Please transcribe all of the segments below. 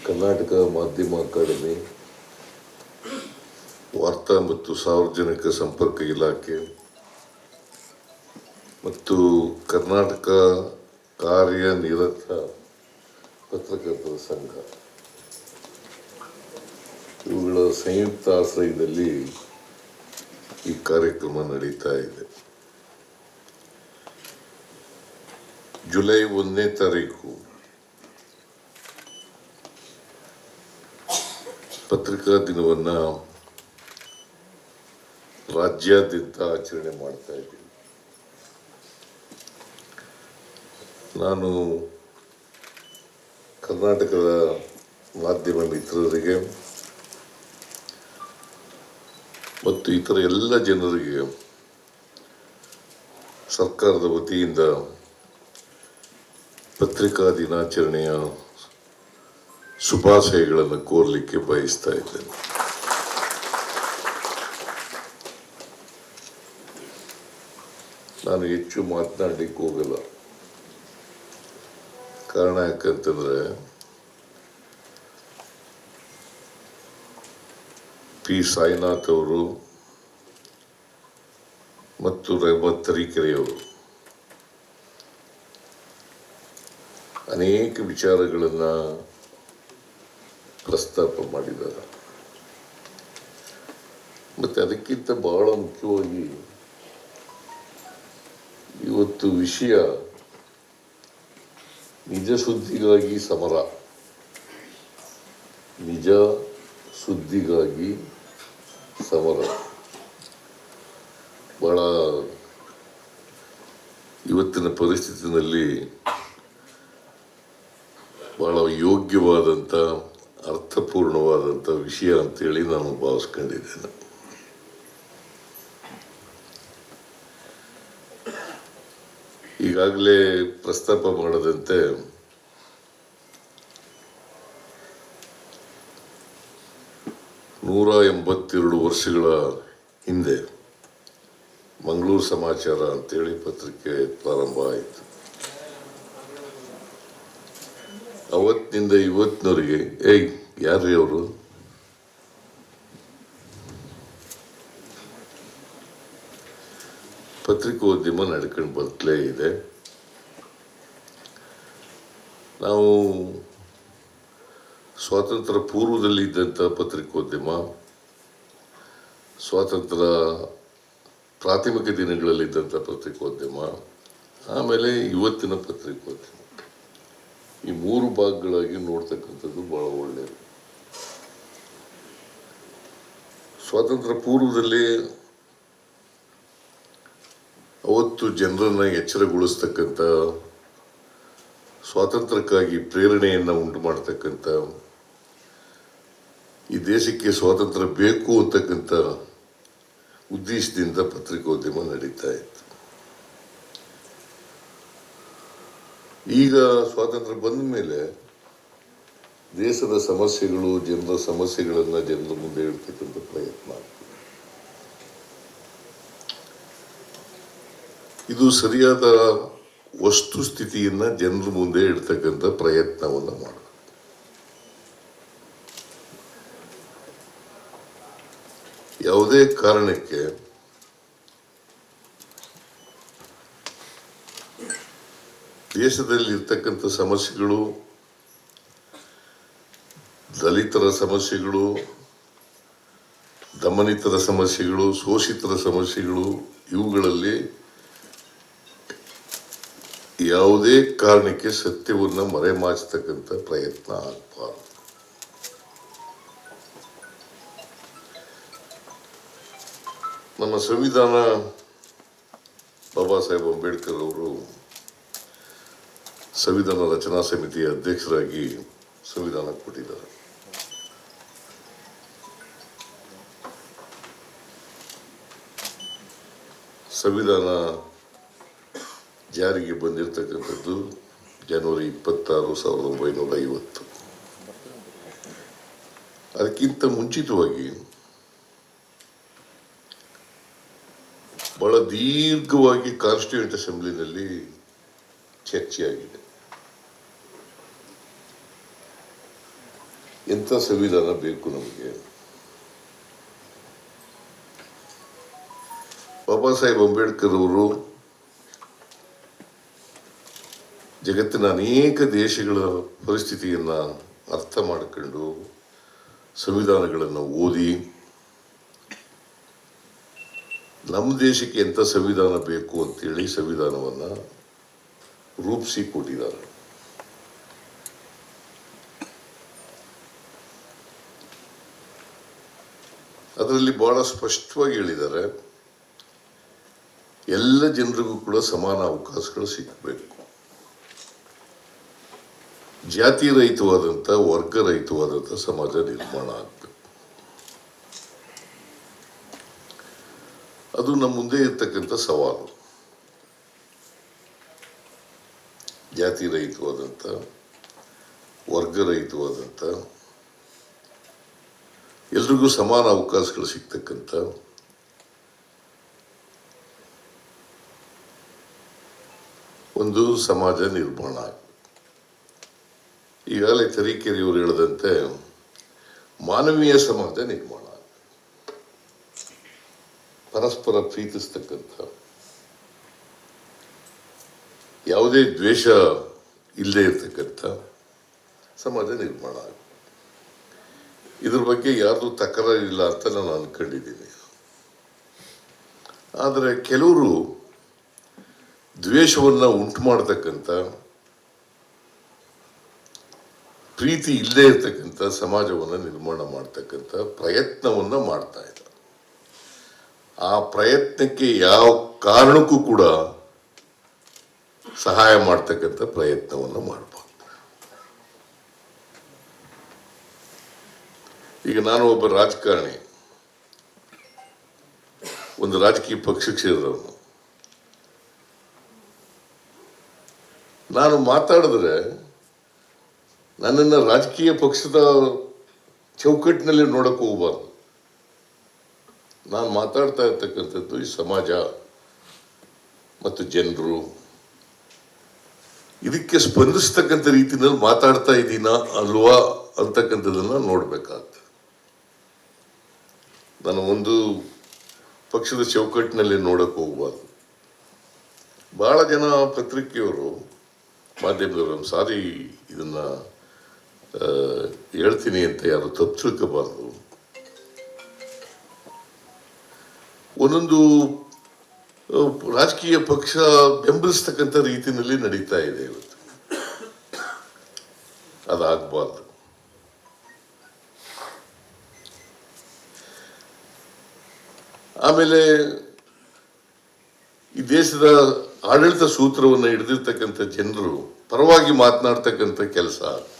ಕರ್ನಾಟಕ ಮಾಧ್ಯಮ ಅಕಾಡೆಮಿ, ವಾರ್ತಾ ಮತ್ತು ಸಾರ್ವಜನಿಕ ಸಂಪರ್ಕ ಇಲಾಖೆ ಮತ್ತು ಕರ್ನಾಟಕ ಕಾರ್ಯನಿರತ ಪತ್ರಕರ್ತರ ಸಂಘ ಇವುಗಳ ಸಂಯುಕ್ತ ಆಶ್ರಯದಲ್ಲಿ ಈ ಕಾರ್ಯಕ್ರಮ ನಡೀತಾ ಇದೆ. ಜುಲೈ 1ನೇ ತಾರೀಕು ಪತ್ರಿಕಾ ದಿನವನ್ನು ರಾಜ್ಯಾದ್ಯಂತ ಆಚರಣೆ ಮಾಡ್ತಾ ಇದ್ದೀವಿ. ನಾನು ಕರ್ನಾಟಕದ ಮಾಧ್ಯಮ ಮಿತ್ರರಿಗೆ ಮತ್ತು ಇತರ ಎಲ್ಲ ಜನರಿಗೆ ಸರ್ಕಾರದ ವತಿಯಿಂದ ಪತ್ರಿಕಾ ದಿನಾಚರಣೆಯ ಶುಭಾಶಯಗಳನ್ನು ಕೋರಲಿಕ್ಕೆ ಬಯಸ್ತಾ ಇದ್ದೇನೆ. ನಾನು ಹೆಚ್ಚು ಮಾತನಾಡಲಿಕ್ಕೆ ಹೋಗಲ್ಲ. ಕಾರಣ ಯಾಕಂತಂದ್ರೆ ಪಿ ಸಾಯಿನಾಥ್ ಅವರು ಮತ್ತು ರೆಹಮತ್ ತರೀಕೆರೆಯವರು ಅನೇಕ ವಿಚಾರಗಳನ್ನು ಪ್ರಸ್ತಾಪ ಮಾಡಿದ್ದಾರೆ. ಮತ್ತು ಅದಕ್ಕಿಂತ ಬಹಳ ಮುಖ್ಯವಾಗಿ ಇವತ್ತು ವಿಷಯ ನಿಜ ಸುದ್ದಿಗಾಗಿ ಸಮರ, ನಿಜ ಸುದ್ದಿಗಾಗಿ ಸಮರ ಬಹಳ ಇವತ್ತಿನ ಪರಿಸ್ಥಿತಿನಲ್ಲಿ ಬಹಳ ಯೋಗ್ಯವಾದಂಥ ಅರ್ಥಪೂರ್ಣವಾದಂಥ ವಿಷಯ ಅಂತೇಳಿ ನಾನು ಭಾವಿಸ್ಕೊಂಡಿದ್ದೇನೆ. ಈಗಾಗಲೇ ಪ್ರಸ್ತಾಪ ಮಾಡದಂತೆ ನೂರ 82 ವರ್ಷಗಳ ಹಿಂದೆ ಮಂಗಳೂರು ಸಮಾಚಾರ ಅಂತೇಳಿ ಪತ್ರಿಕೆ ಪ್ರಾರಂಭ ಆಯಿತು. ಅವತ್ತಿನಿಂದ ಇವತ್ತಿನವರೆಗೆ ಯಾರ್ರೀ ಅವರು? ಪತ್ರಿಕೋದ್ಯಮ ನಡ್ಕೊಂಡು ಬರ್ತಲೇ ಇದೆ. ನಾವು ಸ್ವಾತಂತ್ರ್ಯ ಪೂರ್ವದಲ್ಲಿ ಇದ್ದಂಥ ಪತ್ರಿಕೋದ್ಯಮ, ಸ್ವಾತಂತ್ರ್ಯ ಪ್ರಾಥಮಿಕ ದಿನಗಳಲ್ಲಿದ್ದಂಥ ಪತ್ರಿಕೋದ್ಯಮ, ಆಮೇಲೆ ಇವತ್ತಿನ ಪತ್ರಿಕೋದ್ಯಮ, ಈ 3 ಭಾಗಗಳಾಗಿ ನೋಡ್ತಕ್ಕಂಥದ್ದು ಬಹಳ ಒಳ್ಳೆಯದು. ಸ್ವಾತಂತ್ರ್ಯ ಪೂರ್ವದಲ್ಲಿ ಅವತ್ತು ಜನರನ್ನು ಎಚ್ಚರಗೊಳಿಸ್ತಕ್ಕಂಥ, ಸ್ವಾತಂತ್ರ್ಯಕ್ಕಾಗಿ ಪ್ರೇರಣೆಯನ್ನು ಉಂಟು ಮಾಡ್ತಕ್ಕಂಥ, ಈ ದೇಶಕ್ಕೆ ಸ್ವಾತಂತ್ರ್ಯ ಬೇಕು ಅಂತಕ್ಕಂಥ ಉದ್ದೇಶದಿಂದ ಪತ್ರಿಕೋದ್ಯಮ ನಡೀತಾ ಇತ್ತು. ಈಗ ಸ್ವಾತಂತ್ರ್ಯ ಬಂದ ಮೇಲೆ ದೇಶದ ಸಮಸ್ಯೆಗಳು, ಜನರ ಸಮಸ್ಯೆಗಳನ್ನು ಜನರ ಮುಂದೆ ಇಡ್ತಕ್ಕಂಥ ಪ್ರಯತ್ನ. ಇದು ಸರಿಯಾದ ವಸ್ತುಸ್ಥಿತಿಯನ್ನು ಜನರ ಮುಂದೆ ಇಡ್ತಕ್ಕಂಥ ಪ್ರಯತ್ನವನ್ನು ಮಾಡಬೇಕು. ಯಾವುದೇ ಕಾರಣಕ್ಕೆ ದೇಶದಲ್ಲಿ ಇರ್ತಕ್ಕಂಥ ಸಮಸ್ಯೆಗಳು, ದಲಿತರ ಸಮಸ್ಯೆಗಳು, ದಮನಿತರ ಸಮಸ್ಯೆಗಳು, ಶೋಷಿತರ ಸಮಸ್ಯೆಗಳು, ಇವುಗಳಲ್ಲಿ ಯಾವುದೇ ಕಾರಣಕ್ಕೆ ಸತ್ಯವನ್ನು ಮರೆಮಾಚತಕ್ಕಂಥ ಪ್ರಯತ್ನ ಆಗಬಾರದು. ನಮ್ಮ ಸಂವಿಧಾನ ಬಾಬಾ ಸಾಹೇಬ್ ಅಂಬೇಡ್ಕರ್ ಅವರು ಸಂವಿಧಾನ ರಚನಾ ಸಮಿತಿಯ ಅಧ್ಯಕ್ಷರಾಗಿ ಸಂವಿಧಾನ ಕೊಟ್ಟಿದ್ದಾರೆ. ಸಂವಿಧಾನ ಜಾರಿಗೆ ಬಂದಿರತಕ್ಕಂಥದ್ದು ಜನವರಿ 26, 1950. ಅದಕ್ಕಿಂತ ಮುಂಚಿತವಾಗಿ ಬಹಳ ದೀರ್ಘವಾಗಿ ಕಾನ್ಸ್ಟಿಟ್ಯೂಂಟ್ ಅಸೆಂಬ್ಲಿನಲ್ಲಿ ಚರ್ಚೆಯಾಗಿದೆ. ಎಂಥ ಸಂವಿಧಾನ ಬೇಕು ನಮಗೆ? ಬಾಬಾ ಸಾಹೇಬ್ ಅಂಬೇಡ್ಕರ್ ಅವರು ಜಗತ್ತಿನ ಅನೇಕ ದೇಶಗಳ ಪರಿಸ್ಥಿತಿಯನ್ನು ಅರ್ಥ ಮಾಡಿಕೊಂಡು ಸಂವಿಧಾನಗಳನ್ನು ಓದಿ ನಮ್ಮ ದೇಶಕ್ಕೆ ಎಂಥ ಸಂವಿಧಾನ ಬೇಕು ಅಂತೇಳಿ ಸಂವಿಧಾನವನ್ನು ರೂಪಿಸಿ ಕೊಟ್ಟಿದ್ದಾರೆ. ಅದರಲ್ಲಿ ಬಹಳ ಸ್ಪಷ್ಟವಾಗಿ ಹೇಳಿದ್ದಾರೆ, ಎಲ್ಲ ಜನರಿಗೂ ಕೂಡ ಸಮಾನ ಅವಕಾಶಗಳು ಸಿಗಬೇಕು, ಜಾತಿ ರಹಿತವಾದಂಥ ವರ್ಗರಹಿತವಾದಂಥ ಸಮಾಜ ನಿರ್ಮಾಣ ಆಗಬೇಕು. ಅದು ನಮ್ಮ ಮುಂದೆ ಇರ್ತಕ್ಕಂಥ ಸವಾಲು. ಜಾತಿ ರಹಿತವಾದಂಥ ವರ್ಗರಹಿತವಾದಂಥ ಎಲ್ರಿಗೂ ಸಮಾನ ಅವಕಾಶಗಳು ಸಿಗ್ತಕ್ಕಂಥ ಒಂದು ಸಮಾಜ ನಿರ್ಮಾಣ ಆಗಬೇಕು. ಈಗಾಗಲೇ ತರೀಕೆರೆಯವರು ಹೇಳಿದಂತೆ ಮಾನವೀಯ ಸಮಾಜ ನಿರ್ಮಾಣ, ಪರಸ್ಪರ ಪ್ರೀತಿಸ್ತಕ್ಕಂಥ, ಯಾವುದೇ ದ್ವೇಷ ಇಲ್ಲದೆ ಇರ್ತಕ್ಕಂಥ ಸಮಾಜ ನಿರ್ಮಾಣ ಆಗುತ್ತೆ. ಇದ್ರ ಬಗ್ಗೆ ಯಾರ್ದು ತಕರಾರಿಲ್ಲ ಅಂತ ನಾನು ಅನ್ಕೊಂಡಿದ್ದೀನಿ. ಆದರೆ ಕೆಲವರು ದ್ವೇಷವನ್ನು ಉಂಟು ಮಾಡತಕ್ಕಂಥ, ಪ್ರೀತಿ ಇಲ್ಲದೆ ಇರ್ತಕ್ಕಂಥ ಸಮಾಜವನ್ನು ನಿರ್ಮಾಣ ಮಾಡ್ತಕ್ಕಂಥ ಪ್ರಯತ್ನವನ್ನು ಮಾಡ್ತಾ ಇದ್ದಾರೆ. ಆ ಪ್ರಯತ್ನಕ್ಕೆ ಯಾವ ಕಾರಣಕ್ಕೂ ಕೂಡ ಸಹಾಯ ಮಾಡ್ತಕ್ಕಂಥ ಪ್ರಯತ್ನವನ್ನು ಮಾಡಬಾರ್ದು. ಈಗ ನಾನು ಒಬ್ಬ ರಾಜಕಾರಣಿ, ಒಂದು ರಾಜಕೀಯ ಪಕ್ಷಕ್ಕೆ ಸೇರಿದವನು. ನಾನು ಮಾತಾಡಿದ್ರೆ ನನ್ನನ್ನು ರಾಜಕೀಯ ಪಕ್ಷದ ಚೌಕಟ್ಟಿನಲ್ಲಿ ನೋಡಕ್ಕೆ ಹೋಗಬಾರ್ದು. ನಾನು ಮಾತಾಡ್ತಾ ಇರ್ತಕ್ಕಂಥದ್ದು ಈ ಸಮಾಜ ಮತ್ತು ಜನರು, ಇದಕ್ಕೆ ಸ್ಪಂದಿಸ್ತಕ್ಕಂಥ ರೀತಿಯಲ್ಲಿ ಮಾತಾಡ್ತಾ ಇದ್ದೀನಾ ಅಲ್ವಾ ಅಂತಕ್ಕಂಥದ್ದನ್ನು ನೋಡ್ಬೇಕಾಗ್ತದೆ. ನಾನು ಒಂದು ಪಕ್ಷದ ಚೌಕಟ್ಟಿನಲ್ಲಿ ನೋಡಕ್ಕೆ ಹೋಗಬಾರ್ದು. ಬಹಳ ಜನ ಪತ್ರಿಕೆಯವರು, ಮಾಧ್ಯಮದವರು ಒಂದು ಸಾರಿ ಇದನ್ನ ಹೇಳ್ತೀನಿ ಅಂತ ಯಾರು ತಪ್ಪು ತಿಳ್ಕೋಬಾರ್ದು. ಒಂದೊಂದು ರಾಜಕೀಯ ಪಕ್ಷ ಬೆಂಬಲಿಸ್ತಕ್ಕಂಥ ರೀತಿಯಲ್ಲಿ ನಡೀತಾ ಇದೆ ಇವತ್ತು. ಅದಾಗಬಾರ್ದು. ಆಮೇಲೆ ಈ ದೇಶದ ಆಡಳಿತ ಸೂತ್ರವನ್ನು ಹಿಡಿದಿರ್ತಕ್ಕಂಥ ಜನರು ಪರವಾಗಿ ಮಾತನಾಡ್ತಕ್ಕಂಥ ಕೆಲಸ ಆಗಬಾರ್ದು.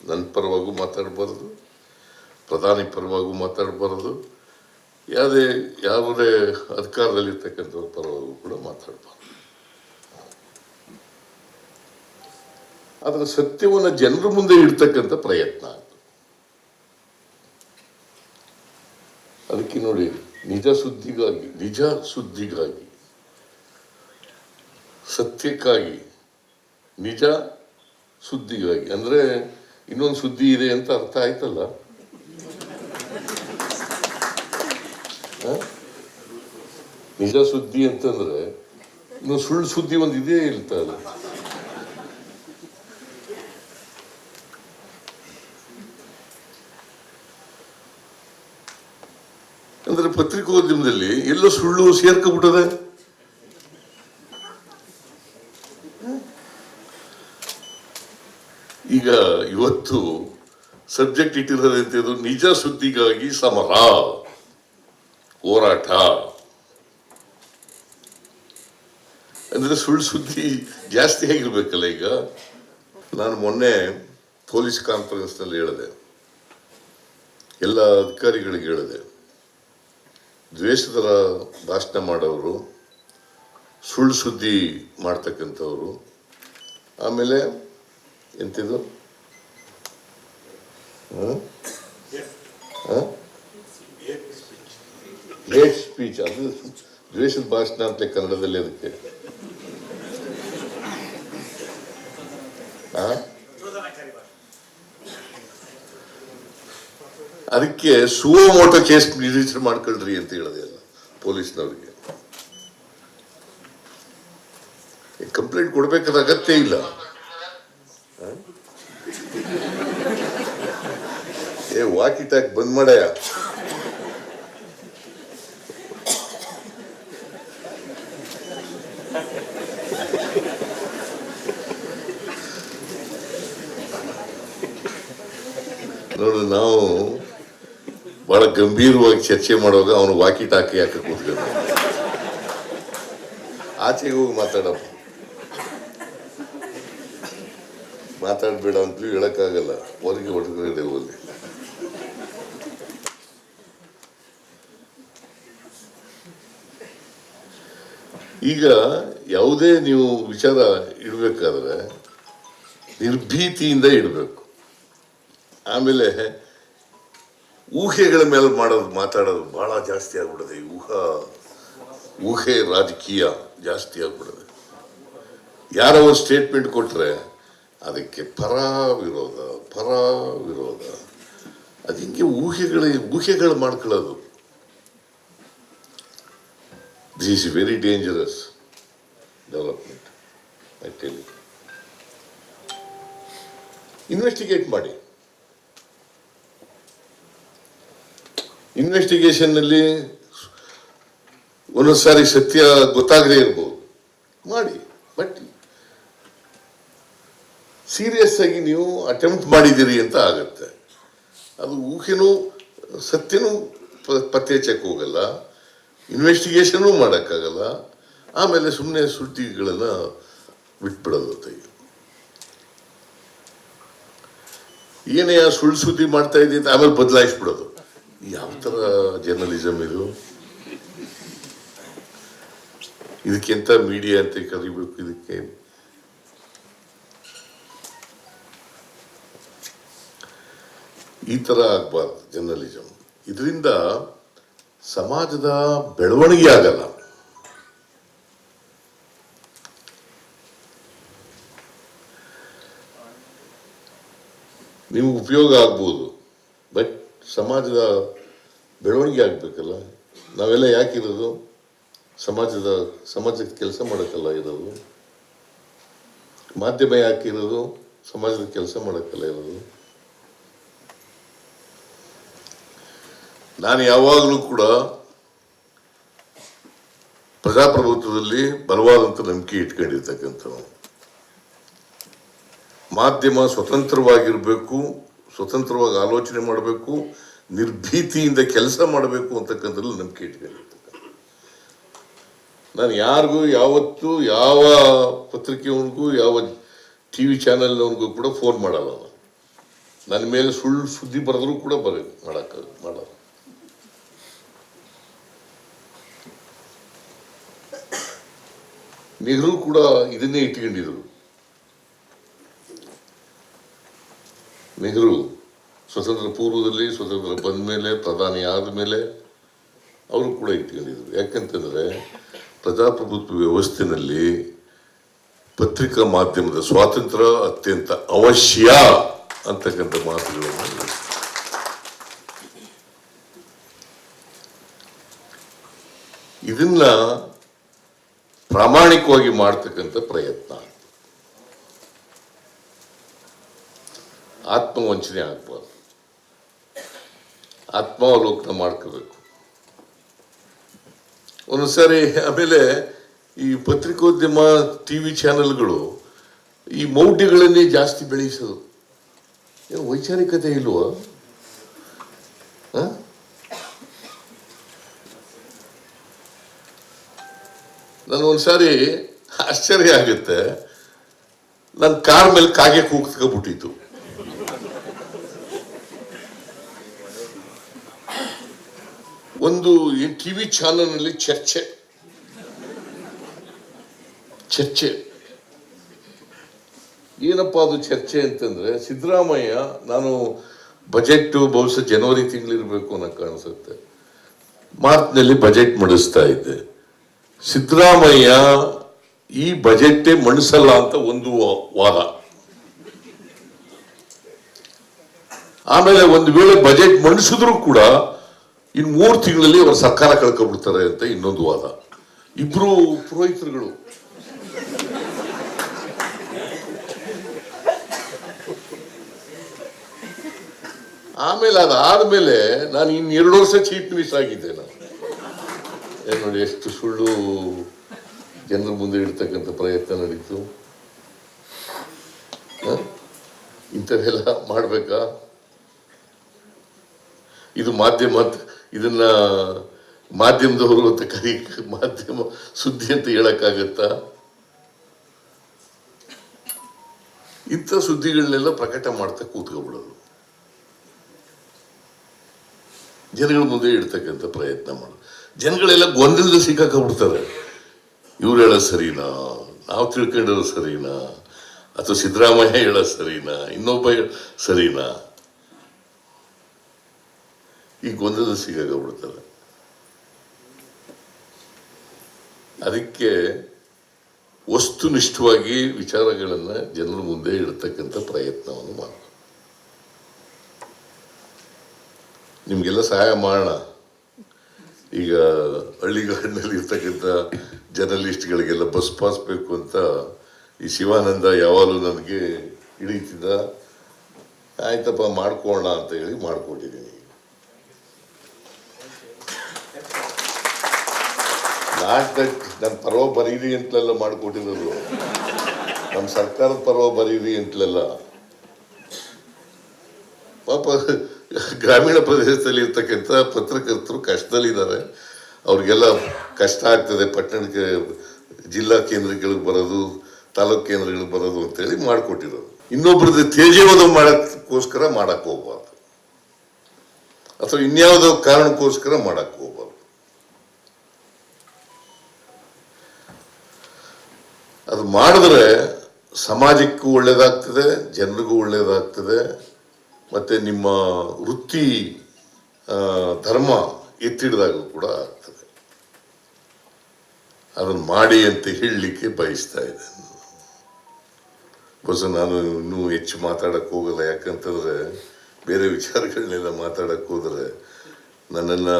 ನನ್ನ ಪರವಾಗೂ ಮಾತಾಡಬಾರ್ದು, ಪ್ರಧಾನಿ ಪರವಾಗೂ ಮಾತಾಡಬಾರ್ದು, ಯಾವುದೇ ಅಧಿಕಾರದಲ್ಲಿರ್ತಕ್ಕಂಥವ್ರ ಪರವಾಗೂ ಕೂಡ ಮಾತಾಡಬಾರ್ದು. ಅದರ ಸತ್ಯವನ್ನು ಜನರ ಮುಂದೆ ಇಡ್ತಕ್ಕಂಥ ಪ್ರಯತ್ನ ಆಗ್ತದೆ. ಅದಕ್ಕೆ ನೋಡಿ, ನಿಜ ಸುದ್ದಿಗಾಗಿ, ಸತ್ಯಕ್ಕಾಗಿ, ನಿಜ ಸುದ್ದಿಗಾಗಿ ಅಂದ್ರೆ ಇನ್ನೊಂದು ಸುದ್ದಿ ಇದೆ ಅಂತ ಅರ್ಥ ಆಯ್ತಲ್ಲ. ನಿಜ ಸುದ್ದಿ ಅಂತಂದ್ರೆ ಇನ್ನು ಸುಳ್ಳು ಸುದ್ದಿ ಒಂದು ಇದೇ ಇರ್ತಲ್ಲ. ಅಂದ್ರೆ ಪತ್ರಿಕೋದ್ಯಮದಲ್ಲಿ ಎಲ್ಲೋ ಸುಳ್ಳು ಸೇರ್ಕೊಂಡ್ಬಿಟ್ಟದೆ. ಈಗ ಇವತ್ತು ಸಬ್ಜೆಕ್ಟ್ ಇಟ್ಟಿರೋದಂತದ್ದು ನಿಜ ಸುದ್ದಿಗಾಗಿ ಸಮರ, ಹೋರಾಟ. ಅಂದ್ರೆ ಸುಳ್ಳು ಸುದ್ದಿ ಜಾಸ್ತಿ ಆಗಿರ್ಬೇಕಲ್ಲ. ಈಗ ನಾನು ಮೊನ್ನೆ ಪೊಲೀಸ್ ಕಾನ್ಫರೆನ್ಸ್ ನಲ್ಲಿ ಹೇಳಿದೆ, ಎಲ್ಲ ಅಧಿಕಾರಿಗಳಿಗೆ ಹೇಳಿದೆ, ದ್ವೇಷದ ಭಾಷಣ ಮಾಡೋರು, ಸುಳ್ಳು ಸುದ್ದಿ ಮಾಡ್ತಕ್ಕಂಥವ್ರು, ಆಮೇಲೆ ಎಂತಿದು ಹೇಟ್ ಸ್ಪೀಚ್, ಅದು ದ್ವೇಷದ ಭಾಷಣ ಅಂತ ಕನ್ನಡದಲ್ಲಿ. ಅದಕ್ಕೆ ಅದಕ್ಕೆ ಸುವೋಮೋಟೋ ಕೇಸ್ ರಿಜಿಸ್ಟರ್ ಮಾಡ್ಕೊಳ್ರಿ ಅಂತ ಹೇಳಿದೆ ಅಲ್ಲ ಪೊಲೀಸ್ನವ್ರಿಗೆ. ಕಂಪ್ಲೇಂಟ್ ಕೊಡ್ಬೇಕಾದ ಅಗತ್ಯ ಇಲ್ಲ. ವಾಕಿ ಟಾಕ್ ಬಂದ್ ಮಾಡಯ್ಯ. ನೋಡು, ನಾವು ಬಹಳ ಗಂಭೀರವಾಗಿ ಚರ್ಚೆ ಮಾಡುವಾಗ ಅವನು ವಾಕಿ ಟಾಕಿ ಯಾಕೆ ಕೂತ್ಕೊಂಡು ಆಚೆಗೆ ಹೋಗಿ ಮಾತಾಡಬೇಡ ಅಂತಲೂ ಹೇಳಕ್ಕಾಗಲ್ಲ. ಹೊರಗೆ ಹೊರಗಡೆ ಹೋಗಿ ಈಗ ಯಾವುದೇ ನೀವು ವಿಚಾರ ಇಡಬೇಕಾದ್ರೆ ನಿರ್ಭೀತಿಯಿಂದ ಇಡಬೇಕು. ಆಮೇಲೆ ಊಹೆಗಳ ಮೇಲೆ ಮಾತಾಡೋದು ಬಹಳ ಜಾಸ್ತಿ ಆಗ್ಬಿಡದೆ. ಊಹೆ ರಾಜಕೀಯ ಜಾಸ್ತಿ ಆಗ್ಬಿಡದೆ. ಯಾರೋ ಒಂದು ಸ್ಟೇಟ್ಮೆಂಟ್ ಕೊಟ್ರೆ ಅದಕ್ಕೆ ಪರ ವಿರೋಧ ಅದು ಹಿಂಗೆ ಊಹೆಗಳು ಮಾಡ್ಕೊಳ್ಳೋದು. This is very dangerous development. I tell you. Investigate ಮಾಡಿ. ಇನ್ವೆಸ್ಟಿಗೇಷನ್ ನಲ್ಲಿ ಒಂದೊಂದ್ಸಾರಿ ಸತ್ಯ ಗೊತ್ತಾಗದೇ ಇರ್ಬೋದು, ಮಾಡಿ. ಬಟ್ ಸೀರಿಯಸ್ ಆಗಿ ನೀವು ಅಟೆಂಪ್ಟ್ ಮಾಡಿದ್ದೀರಿ ಅಂತ ಆಗತ್ತೆ. ಅದು ಊಹೆನೂ ಸತ್ಯನೂ ಪತ್ತೆ ಹಚ್ಚಕ್ಕೆ ಹೋಗಲ್ಲ, ಇನ್ವೆಸ್ಟಿಗೇಷನೂ ಮಾಡೋಕ್ಕಾಗಲ್ಲ. ಆಮೇಲೆ ಸುಮ್ಮನೆ ಸುದ್ದಿಗಳನ್ನು ಬಿಟ್ಬಿಡೋದು. ಏನೇ ಸುಳ್ಳು ಸುದ್ದಿ ಮಾಡ್ತಾ ಇದ್ದೀನಿ ಅಂತ ಆಮೇಲೆ ಬದಲಾಯಿಸ್ಬಿಡೋದು. ಯಾವ ಥರ ಜರ್ನಲಿಸಮ್ ಇದು? ಇದಕ್ಕೆಂತ ಮೀಡಿಯಾ ಅಂತ ಕರಿಬೇಕು. ಇದಕ್ಕೆ ಈ ಥರ ಆಗಬಾರ್ದು ಜರ್ನಲಿಸಮ್. ಇದರಿಂದ ಸಮಾಜದ ಬೆಳವಣಿಗೆ ಆಗಲ್ಲ. ನಿಮ್ಗೆ ಉಪಯೋಗ ಆಗ್ಬೋದು, ಬಟ್ ಸಮಾಜದ ಬೆಳವಣಿಗೆ ಆಗಬೇಕಲ್ಲ. ನಾವೆಲ್ಲ ಯಾಕಿರೋದು? ಸಮಾಜಕ್ಕೆ ಕೆಲಸ ಮಾಡೋಕ್ಕಲ್ಲ ಇರೋದು. ಮಾಧ್ಯಮ ಯಾಕಿರೋದು? ಸಮಾಜದ ಕೆಲಸ ಮಾಡೋಕ್ಕಲ್ಲ ಇರೋದು. ನಾನು ಯಾವಾಗಲೂ ಕೂಡ ಪ್ರಜಾಪ್ರಭುತ್ವದಲ್ಲಿ ಬಲವಾದಂಥ ನಂಬಿಕೆ ಇಟ್ಕೊಂಡಿರ್ತಕ್ಕಂಥವು. ಮಾಧ್ಯಮ ಸ್ವತಂತ್ರವಾಗಿರಬೇಕು, ಸ್ವತಂತ್ರವಾಗಿ ಆಲೋಚನೆ ಮಾಡಬೇಕು, ನಿರ್ಭೀತಿಯಿಂದ ಕೆಲಸ ಮಾಡಬೇಕು ಅಂತಕ್ಕಂಥದ್ದು ನಂಬಿಕೆ ಇಟ್ಕೊಂಡಿರ್ತಕ್ಕಂಥ. ನಾನು ಯಾರಿಗೂ ಯಾವತ್ತೂ ಯಾವ ಪತ್ರಿಕೆಯವನಿಗೂ ಯಾವ TV ಚಾನೆಲ್ನವನಿಗೂ ಕೂಡ ಫೋನ್ ಮಾಡಲ್ಲ. ನನ್ನ ಮೇಲೆ ಸುಳ್ಳು ಸುದ್ದಿ ಬರೆದ್ರೂ ಕೂಡ ಮಾಡಲ್ಲ. ನೆಹರು ಕೂಡ ಇದನ್ನೇ ಇಟ್ಕೊಂಡಿದ್ರು. ನೆಹರು ಸ್ವತಂತ್ರ ಪೂರ್ವದಲ್ಲಿ, ಸ್ವತಂತ್ರ ಬಂದ ಮೇಲೆ, ಪ್ರಧಾನಿ ಆದ ಮೇಲೆ ಅವರು ಕೂಡ ಇಟ್ಕೊಂಡಿದ್ರು. ಯಾಕಂತಂದ್ರೆ ಪ್ರಜಾಪ್ರಭುತ್ವ ವ್ಯವಸ್ಥೆಯಲ್ಲಿ ಪತ್ರಿಕಾ ಮಾಧ್ಯಮದ ಸ್ವಾತಂತ್ರ್ಯ ಅತ್ಯಂತ ಅವಶ್ಯ ಅಂತಕ್ಕಂಥ ಮಾತುಗಳನ್ನು ಇದನ್ನ ಪ್ರಾಮಾಣಿಕವಾಗಿ ಮಾಡ್ತಕ್ಕಂಥ ಪ್ರಯತ್ನ. ಆತ್ಮವಂಚನೆ ಆಗ್ಬಾರ್ದು, ಆತ್ಮಾವಲೋಕನ ಮಾಡ್ಕೋಬೇಕು ಒಂದೊಂದ್ಸಾರಿ. ಆಮೇಲೆ ಈ ಪತ್ರಿಕೋದ್ಯಮ, TV ಚಾನೆಲ್ಗಳು ಈ ಮೌಢ್ಯಗಳನ್ನೇ ಜಾಸ್ತಿ ಬೆಳೆಸೋದು. ಏನು ವೈಚಾರಿಕತೆ ಇಲ್ವೋ? ನನಗೊಂದ್ಸಾರಿ ಆಶ್ಚರ್ಯ ಆಗುತ್ತೆ. ನನ್ನ ಕಾರ್ ಮೇಲೆ ಕಾಗೆ ಕೂಗ್ಬಿಟ್ಟಿತ್ತು. ಒಂದು TV ಚಾನೆಲ್ನಲ್ಲಿ ಚರ್ಚೆ ಏನಪ್ಪ ಅದು ಚರ್ಚೆ ಅಂತಂದ್ರೆ, ಸಿದ್ದರಾಮಯ್ಯ, ನಾನು ಬಜೆಟ್ ಬಹುಶಃ ಜನವರಿ ತಿಂಗಳಿರ್ಬೇಕು ಅನ್ನೋ ಕಾಣಿಸುತ್ತೆ, ಮಾರ್ಚ್ನಲ್ಲಿ ಬಜೆಟ್ ಮಂಡಿಸ್ತಾ ಇದ್ದೆ. ಸಿದ್ದರಾಮಯ್ಯ ಈ ಬಜೆಟ್ ಮಂಡಿಸಲ್ಲ ಅಂತ ಒಂದು ವಾದ. ಆಮೇಲೆ ಒಂದು ವೇಳೆ ಬಜೆಟ್ ಮಂಡಿಸಿದ್ರು ಕೂಡ ಇನ್ನು 3 ತಿಂಗಳಲ್ಲಿ ಅವರು ಸರ್ಕಾರ ಕಳ್ಕೊಂಡ್ಬಿಡ್ತಾರೆ ಅಂತ ಇನ್ನೊಂದು ವಾದ. ಇಬ್ರು ಪುರೋಹಿತರುಗಳು ಆಮೇಲೆ ಅದಾದ್ಮೇಲೆ ನಾನು ಇನ್ನು 2 ವರ್ಷ ಚೀಫ್ ಮಿನಿಸ್ಟರ್ ಆಗಿದ್ದೆ. ನಾನು ನೋಡಿ ಎಷ್ಟು ಸುಳ್ಳು ಜನರ ಮುಂದೆ ಇಡ್ತಕ್ಕಂಥ ಪ್ರಯತ್ನ ನಡೀತು. ಇಂಥವೆಲ್ಲ ಮಾಡ್ಬೇಕಾ? ಇದು ಇದನ್ನ ಮಾಧ್ಯಮದವರು ಅಂತ ಮಾಧ್ಯಮ ಸುದ್ದಿ ಅಂತ ಹೇಳಕ್ಕಾಗತ್ತಾ? ಇಂಥ ಸುದ್ದಿಗಳನ್ನೆಲ್ಲ ಪ್ರಕಟ ಮಾಡ್ತಾ ಕೂತ್ಕೊಬಿಡೋದು, ಜನಗಳ ಮುಂದೆ ಇಡ್ತಕ್ಕಂಥ ಪ್ರಯತ್ನ ಮಾಡೋದು. ಜನಗಳೆಲ್ಲ ಗೊಂದಲದ ಸಿಕ್ಕಾಕೊಂಡ್ಬಿಡ್ತಾರೆ. ಇವ್ರು ಹೇಳೋದು ಸರಿನಾ, ನಾವು ತಿಳ್ಕೊಂಡಿರೋದು ಸರಿನಾ, ಅಥವಾ ಸಿದ್ದರಾಮಯ್ಯ ಹೇಳೋದು ಸರಿನಾ, ಇನ್ನೊಬ್ಬ ಸರಿನಾ, ಈ ಗೊಂದಲದ ಸಿಕ್ಕಾಕೊಂಡ್ಬಿಡ್ತಾರೆ. ಅದಕ್ಕೆ ವಸ್ತುನಿಷ್ಠವಾಗಿ ವಿಚಾರಗಳನ್ನ ಜನರ ಮುಂದೆ ಇಡ್ತಕ್ಕಂಥ ಪ್ರಯತ್ನವನ್ನು ಮಾಡೋಣ. ನಿಮ್ಗೆಲ್ಲ ಸಹಾಯ ಮಾಡೋಣ. ಈಗ ಹಳ್ಳಿಗಾಡಿನಲ್ಲಿ ಇರ್ತಕ್ಕಂಥ ಜರ್ನಲಿಸ್ಟ್ಗಳಿಗೆಲ್ಲ ಬಸ್ ಪಾಸ್ ಬೇಕು ಅಂತ ಈ ಶಿವಾನಂದ ಯಾವಾಗಲೂ ನನಗೆ ಹಿಡಿತಿದ್ದ. ಆಯ್ತಪ್ಪ ಮಾಡ್ಕೋಣ ಅಂತ ಹೇಳಿ ಮಾಡ್ಕೊಟ್ಟಿದ್ದೀನಿ. ನನ್ನ ಪರ್ವ ಬರೀರಿ ಅಂತಲೆಲ್ಲ ಮಾಡಿಕೊಟ್ಟಿರೋದು, ನಮ್ಮ ಸರ್ಕಾರದ ಪರ್ವ ಬರೀರಿ ಅಂತಲೆಲ್ಲ. ಪಾಪ ಗ್ರಾಮೀಣ ಪ್ರದೇಶದಲ್ಲಿ ಇರ್ತಕ್ಕಂಥ ಪತ್ರಕರ್ತರು ಕಷ್ಟದಲ್ಲಿದ್ದಾರೆ. ಅವ್ರಿಗೆಲ್ಲ ಕಷ್ಟ ಆಗ್ತದೆ. ಪಟ್ಟಣಕ್ಕೆ ಜಿಲ್ಲಾ ಕೇಂದ್ರಗಳಿಗೆ ಬರೋದು, ತಾಲೂಕು ಕೇಂದ್ರಗಳಿಗೆ ಬರೋದು ಅಂತೇಳಿ ಮಾಡಿಕೊಟ್ಟಿರೋದು. ಇನ್ನೊಬ್ರದ್ದು ತೇಜೋವಧ ಮಾಡೋಕ್ಕೋಸ್ಕರ ಮಾಡಕ್ ಹೋಗ್ಬಾರ್ದು, ಅಥವಾ ಇನ್ಯಾವುದೋ ಕಾರಣಕ್ಕೋಸ್ಕರ ಮಾಡಕ್ ಹೋಗ್ಬಾರ್ದು. ಅದು ಮಾಡಿದ್ರೆ ಸಮಾಜಕ್ಕೂ ಒಳ್ಳೇದಾಗ್ತದೆ, ಜನರಿಗೂ ಒಳ್ಳೇದಾಗ್ತದೆ, ಮತ್ತೆ ನಿಮ್ಮ ವೃತ್ತಿ ಧರ್ಮ ಎತ್ತಿಡಿದಾಗ ಕೂಡ ಆಗ್ತದೆ. ಅದನ್ನು ಮಾಡಿ ಅಂತ ಹೇಳಲಿಕ್ಕೆ ಬಯಸ್ತಾ ಇದ್ದೇನೆ. ಬಹುಶಃ ನಾನು ಇನ್ನೂ ಹೆಚ್ಚು ಮಾತಾಡಕ್ಕೆ ಹೋಗಲ್ಲ. ಯಾಕಂತಂದ್ರೆ ಬೇರೆ ವಿಚಾರಗಳನ್ನೆಲ್ಲ ಮಾತಾಡಕ್ಕೆ ಹೋದರೆ ನನ್ನನ್ನು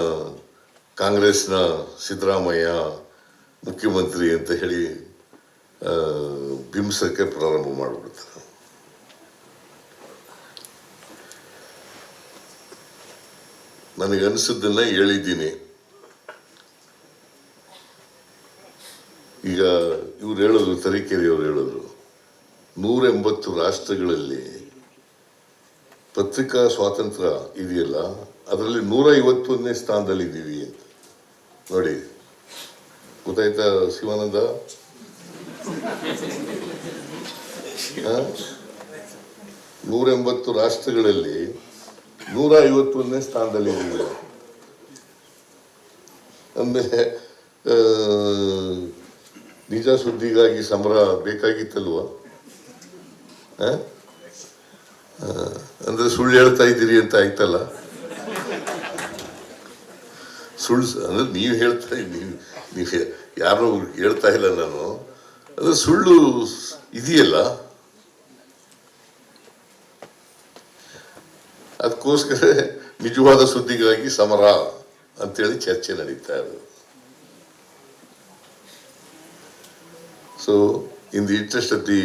ಕಾಂಗ್ರೆಸ್ನ ಸಿದ್ದರಾಮಯ್ಯ ಮುಖ್ಯಮಂತ್ರಿ ಅಂತ ಹೇಳಿ ಬಿಂಬಿಸಕ್ಕೆ ಪ್ರಾರಂಭ ಮಾಡಿಬಿಡ್ತಾರೆ. ನನಗನ್ಸಿದ್ದನ್ನ ಹೇಳಿದ್ದೀನಿ. ಈಗ ಇವ್ರು ಹೇಳಿದ್ರು, ತರೀಕೆರೆಯವರು ಹೇಳಿದ್ರು, 180 ರಾಷ್ಟ್ರಗಳಲ್ಲಿ ಪತ್ರಿಕಾ ಸ್ವಾತಂತ್ರ್ಯ ಇದೆಯಲ್ಲ, ಅದರಲ್ಲಿ 151ನೇ ಸ್ಥಾನದಲ್ಲಿ ಇದ್ದೀವಿ ಅಂತ. ನೋಡಿ, ಗೊತ್ತಾಯ್ತಾ ಶಿವಾನಂದ? 180 ರಾಷ್ಟ್ರಗಳಲ್ಲಿ 151ನೇ ಸ್ಥಾನದಲ್ಲಿ ಇದ್ದೀವಿ ಅಂದಮೇಲೆ ನಿಜ ಸುದ್ದಿಗಾಗಿ ಸಮರ ಬೇಕಾಗಿತ್ತಲ್ವ? ಅಂದ್ರೆ ಸುಳ್ಳು ಹೇಳ್ತಾ ಇದ್ದೀರಿ ಅಂತ ಆಯ್ತಲ್ಲ. ಸುಳ್ಳು ಅಂದ್ರೆ ನೀವು ಹೇಳ್ತಾ ಇದ್ದೀವಿ, ನೀವು ಯಾರು ಹೇಳ್ತಾ ಇಲ್ಲ ನಾನು. ಅದು ಸುಳ್ಳು ಇದೆಯಲ್ಲ, ಅದಕ್ಕೋಸ್ಕರ ನಿಜವಾದ ಸುದ್ದಿಗಾಗಿ ಸಮರ ಅಂತೇಳಿ ಚರ್ಚೆ ನಡೀತಾ ಇರೋದು. So in the interest of the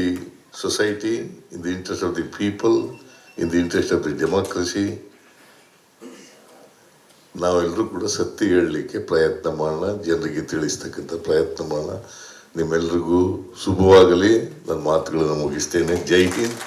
society, in the interest of the people, in the interest of the democracy, ನಾವೆಲ್ಲರೂ ಕೂಡ ಸತ್ಯ ಹೇಳಲಿಕ್ಕೆ ಪ್ರಯತ್ನ ಮಾಡೋಣ, ಜನರಿಗೆ ತಿಳಿಸ್ತಕ್ಕಂಥ ಪ್ರಯತ್ನ ಮಾಡೋಣ. ನಿಮ್ಮೆಲ್ರಿಗೂ ಶುಭವಾಗಲಿ. ನನ್ನ ಮಾತುಗಳನ್ನು ಮುಗಿಸ್ತೇನೆ. ಜೈ ಹಿಂದ್.